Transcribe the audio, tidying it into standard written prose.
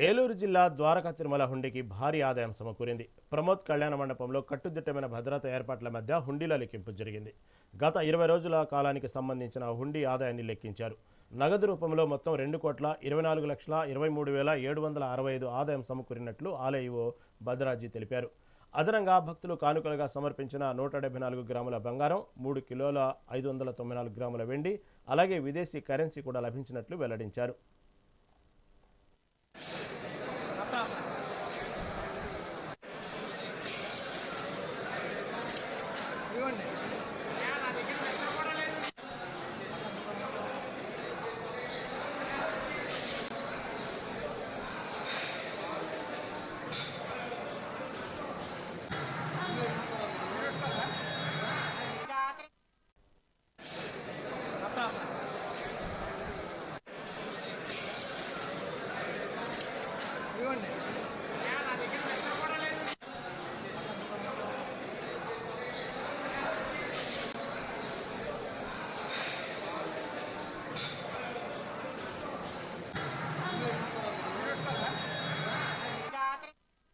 ఏలూరు జిల్లా ద్వారకా తిరుమల హుండీకి భారీ ఆదాయం సమకూరింది. ప్రమోద్ కళ్యాణ మండపంలో కట్టుదిట్టమైన భద్రతా ఏర్పాట్ల మధ్య హుండీల లెక్కింపు జరిగింది. గత 20 రోజుల కాలానికి సంబంధించిన హుండీ ఆదాయాన్ని లెక్కించారు. నగదు రూపంలో మొత్తం 2,24,23,765 ఆదాయం సమకూరినట్లు ఆలయ ఈవో భద్రాజీ తెలిపారు. అదనంగా భక్తులు కానుకలుగా సమర్పించిన 174 గ్రాముల బంగారం, 3 కిలోల 594 గ్రాముల వెండి, అలాగే విదేశీ కరెన్సీ కూడా లభించినట్లు వెల్లడించారు.